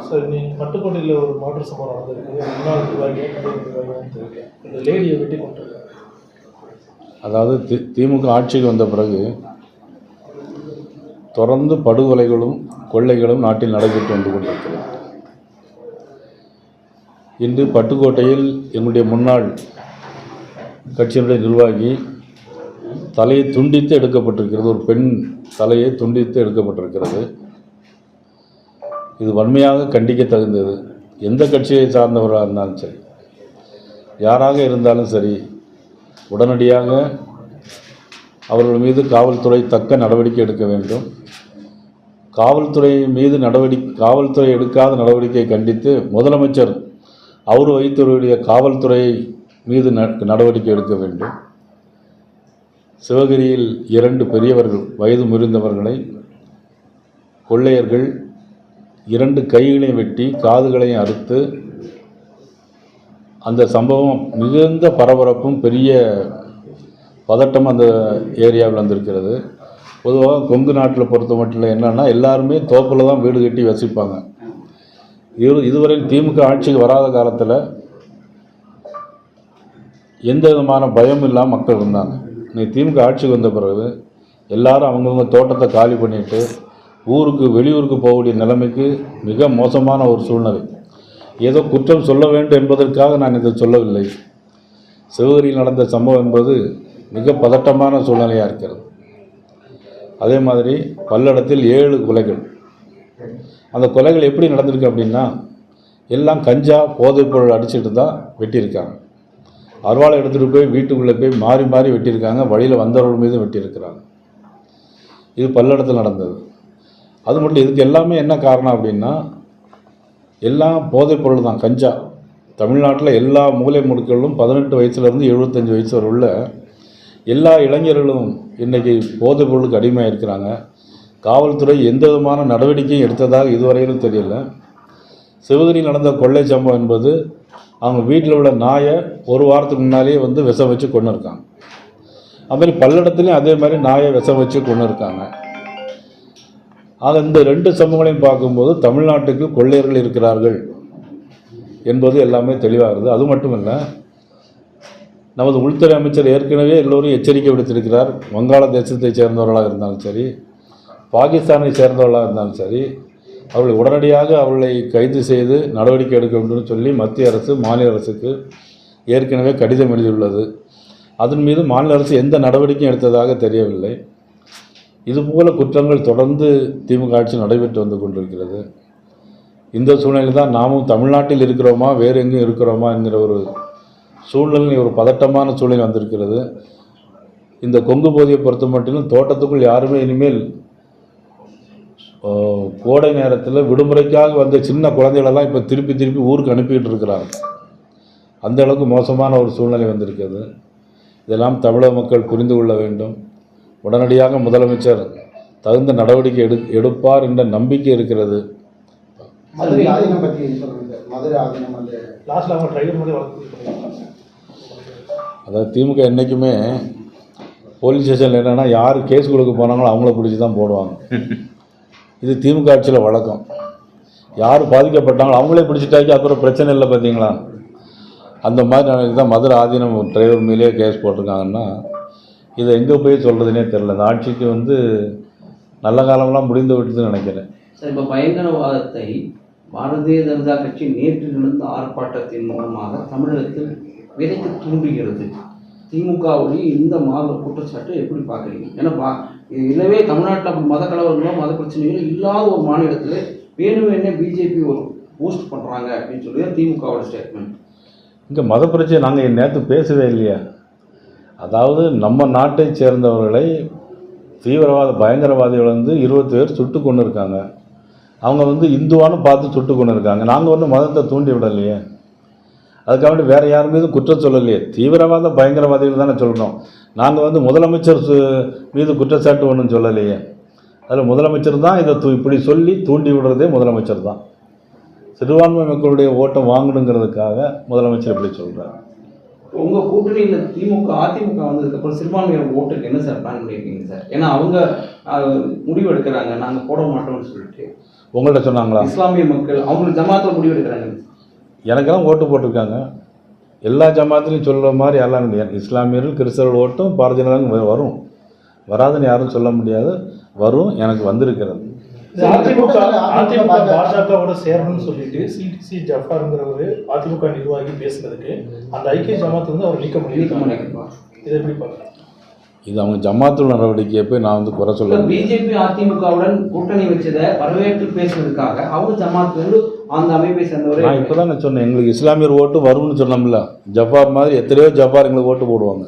Sir நீங்கள் பட்டுக்கோட்டையில் ஒரு மாற்று சம்பவம் நடந்திருக்கு. முன்னாள் நிர்வாகியாக இந்த லேடியை வெட்டி கொண்டிருக்காங்க. அதாவது திமுக ஆட்சிக்கு வந்த பிறகு தொடர்ந்து படுகொலைகளும் கொள்ளைகளும் நாட்டில் நடைபெற்று வந்து கொண்டிருக்கிறது. இன்று பட்டுக்கோட்டையில் எங்களுடைய முன்னாள் கட்சியினுடைய நிர்வாகி தலையை துண்டித்து எடுக்கப்பட்டிருக்கிறது. ஒரு பெண் தலையை துண்டித்து எடுக்கப்பட்டிருக்கிறது. இது வன்மையாக கண்டிக்க தகுந்தது. எந்த கட்சியை சார்ந்தவராக இருந்தாலும் சரி, யாராக இருந்தாலும் சரி, உடனடியாக அவர்கள் மீது காவல்துறை தக்க நடவடிக்கை எடுக்க வேண்டும். காவல்துறை மீது காவல்துறை எடுக்காத நடவடிக்கையை கண்டித்து முதலமைச்சர் அவர் வைத்துடைய காவல்துறை மீது நடவடிக்கை எடுக்க வேண்டும். சிவகிரியில் 2 பெரியவர்கள் வயது முதிர்ந்தவர்களை கொள்ளையர்கள் 2 கைகளையும் வெட்டி காதுகளையும் அறுத்து, அந்த சம்பவம் மிகுந்த பரபரப்பும் பெரிய பதட்டம் அந்த ஏரியாவில் வந்திருக்கிறது. பொதுவாக கொங்கு நாட்டில் பொறுத்த மட்டும் என்னென்னா எல்லாருமே தோப்பில் தான் வீடு கட்டி வசிப்பாங்க. இதுவரை திமுக ஆட்சிக்கு வராத காலத்தில் எந்த விதமான பயம் இல்லாமல் மக்கள் இருந்தாங்க. இன்னைக்கு திமுக ஆட்சிக்கு வந்த பிறகு எல்லாரும் அவங்கவுங்க தோட்டத்தை காலி பண்ணிவிட்டு வெளியூருக்கு போகக்கூடிய நிலைமைக்கு மிக மோசமான ஒரு சூழ்நிலை. ஏதோ குற்றம் சொல்ல வேண்டும் என்பதற்காக நான் இதை சொல்லவில்லை. சிவகிரியில் நடந்த சம்பவம் என்பது மிக பதட்டமான சூழ்நிலையாக இருக்கிறது. அதே மாதிரி பல்லடத்தில் 7 கொலைகள். அந்த கொலைகள் எப்படி நடந்திருக்கு அப்படின்னா, எல்லாம் கஞ்சா போதைப்பொருள் அடிச்சுட்டு தான் வெட்டியிருக்காங்க. அருவாளை எடுத்துகிட்டு போய் வீட்டுக்குள்ளே போய் மாறி மாறி வெட்டியிருக்காங்க. வழியில் வந்தவர்கள் மீதும் வெட்டியிருக்கிறாங்க. இது பல்லடத்தில் நடந்தது. அது மட்டும் இதுக்கு எல்லாமே என்ன காரணம் அப்படின்னா, எல்லாம் போதைப்பொருள் தான், கஞ்சா. தமிழ்நாட்டில் எல்லா மூலை முடுக்களிலும் 18 வயசுலேருந்து 75 வயசு வரை உள்ள எல்லா இளைஞர்களும் இன்றைக்கி போதைப் பொருளுக்கு அடிமையாக இருக்கிறாங்க. காவல்துறை எந்த விதமான நடவடிக்கையும் எடுத்ததாக இதுவரையிலும் தெரியல. சிவகிரியில் நடந்த கொள்ளை சம்பவம் என்பது அவங்க வீட்டில் உள்ள நாயை ஒரு வாரத்துக்கு முன்னாலேயே விஷம் வச்சு கொண்டு இருக்காங்க. அதுமாதிரி பல்லடத்துலேயும் அதே மாதிரி நாயை விஷம் வச்சு கொண்டு இருக்காங்க. ஆக இந்த 2 சம்பவங்களையும் பார்க்கும்போது தமிழ்நாட்டுக்கு கொள்ளையர்கள் இருக்கிறார்கள் என்பது எல்லாமே தெளிவாகிறது. அது மட்டும் இல்லை, நமது உள்துறை அமைச்சர் ஏற்கனவே எல்லோரும் எச்சரிக்கை விடுத்திருக்கிறார். வங்காளதேசத்தை சேர்ந்தவர்களாக இருந்தாலும் சரி, பாகிஸ்தானை சேர்ந்தவர்களாக இருந்தாலும் சரி, அவர்களை கைது செய்து நடவடிக்கை எடுக்க வேண்டும் சொல்லி மத்திய அரசு மாநில அரசுக்கு ஏற்கனவே கடிதம் எழுதியுள்ளது. அதன் மீது மாநில அரசு எந்த நடவடிக்கையும் எடுத்ததாக தெரியவில்லை. இதுபோல குற்றங்கள் தொடர்ந்து திமுக ஆட்சி நடைபெற்று வந்து கொண்டிருக்கிறது. இந்த சூழ்நிலையில் தான் நாமும் தமிழ்நாட்டில் இருக்கிறோமா வேறு எங்கேயும் இருக்கிறோமா என்கிற ஒரு சூழ்நிலை, ஒரு பதட்டமான சூழ்நிலை வந்திருக்கிறது. இந்த கொங்கு பகுதியை பொறுத்த மட்டிலும் தோட்டத்துக்குள் யாருமே இனிமேல் கோடை நேரத்தில் விடுமுறைக்காக வந்த சின்ன குழந்தைகளெல்லாம் இப்போ திருப்பி ஊருக்கு அனுப்பிக்கிட்டு இருக்கிறாங்க. அந்த அளவுக்கு மோசமான ஒரு சூழ்நிலை வந்திருக்கிறது. இதெல்லாம் தமிழக மக்கள் புரிந்து கொள்ள வேண்டும். உடனடியாக முதலமைச்சர் தகுந்த நடவடிக்கை எடுப்பார் என்ற நம்பிக்கை இருக்கிறது. அதாவது திமுக என்றைக்குமே போலீஸ் ஸ்டேஷனில் என்னென்னா யார் கேஸ் கொடுக்க போனாங்களோ அவங்கள பிடிச்சி தான் போடுவாங்க. இது திமுக ஆட்சியில் வழக்கம். யார் பாதிக்கப்பட்டாங்களோ அவங்களே பிடிச்சிட்டாக்கி அப்புறம் பிரச்சனை இல்லை. பார்த்தீங்களா, அந்த மாதிரி நாளைக்கு தான் மதுரை ஆதீனம் டிரைவர் மேலேயே கேஸ் போட்டிருக்காங்கன்னா இதை எங்கே போய் சொல்கிறதுனே தெரில. இந்த ஆட்சிக்கு நல்ல காலம்லாம் முடிந்து விட்டுதுன்னு நினைக்கிறேன். சார், இப்போ பயங்கரவாதத்தை பாரதிய ஜனதா கட்சி நேற்று நடந்த ஆர்ப்பாட்டத்தின் மூலமாக தமிழகத்தில் விதைத்து தூண்டுகிறது. திமுகவுடைய இந்த குற்றச்சாட்டை எப்படி பார்க்குறீங்க? ஏன்னா இல்லவே தமிழ்நாட்டில் மத கலவரங்களோ மத பிரச்சனைகளோ இல்லாத ஒரு மாநிலத்தில் வேணுமே பிஜேபி ஒரு பூஸ்ட் பண்ணுறாங்க அப்படின்னு சொல்லி திமுகவோட ஸ்டேட்மெண்ட். இங்கே மத பிரச்சனை நாங்கள் நேற்று பேசவே இல்லையா? அதாவது நம்ம நாட்டை சேர்ந்தவர்களை பயங்கரவாதிகள் 20 பேர் சுட்டு கொண்டு இருக்காங்க. அவங்க இந்துவானு பார்த்து சுட்டு கொண்டு இருக்காங்க. நாங்கள் மதத்தை தூண்டி விடலையே. அதுக்காக வேறு யார் மீதும் குற்றம் சொல்லலையே. தீவிரவாத பயங்கரவாதிகள் தானே சொல்கிறோம். நாங்கள் முதலமைச்சர் மீது குற்றச்சாட்டு ஒன்றும் சொல்லலையே. அதில் முதலமைச்சர் தான் இதை இப்படி சொல்லி தூண்டி விடுறதே முதலமைச்சர் தான். சிறுபான்மை மக்களுடைய ஓட்டம் வாங்கணுங்கிறதுக்காக முதலமைச்சர் இப்படி சொல்கிறார். உங்கள் கூட்டணியில் அதிமுக வந்ததுக்கப்புறம் சிறுபான்மையோட ஓட்டுக்கு என்ன சார் பிளான் பண்ணியிருக்கீங்க சார்? ஏன்னா அவங்க முடிவு எடுக்கிறாங்க நாங்கள் போட மாட்டோம்னு சொல்லிட்டு. உங்கள்கிட்ட சொன்னாங்களா? இஸ்லாமிய மக்கள் அவங்களுக்கு ஜமாத்தில் முடிவு எடுக்கிறாங்க. எனக்கெல்லாம் ஓட்டு போட்டிருக்காங்க. எல்லா ஜமாத்துலையும் சொல்கிற மாதிரி எல்லாம் இஸ்லாமியர்கள் கிறிஸ்தவர்கள் ஓட்டும் பாரதிய ஜனதா வரும், வராதுன்னு யாரும் சொல்ல முடியாது, வரும், எனக்கு வந்திருக்கிறது. அதிமுக பாஜகவோட சேரணும்னு சொல்லிட்டு சிடிசி ஜஃபாருங்கிறவர் அதிமுக நிர்வாகி பேசுறதுக்கு அந்த ஐக்கிய ஜமாத்துல இருந்து அவர் நீக்க முடியும். இதை எப்படி பார்க்கலாம்? இது அவங்க ஜமாத்துள்ள நடவடிக்கையை போய் நான் வந்து குறை சொல்ல. பிஜேபி அதிமுகவுடன் கூட்டணி வச்சதை வரவேற்று பேசுறதுக்காக அவங்க ஜமாத்து அந்த அமைப்பை சேர்ந்தவரை நான் இப்போ தான் சொன்னேன், எங்களுக்கு இஸ்லாமியர் ஓட்டு வரும்னு சொன்னோம்ல, ஜஃபார் மாதிரி எத்தனையோ ஜஃபார் எங்களுக்கு ஓட்டு போடுவாங்க.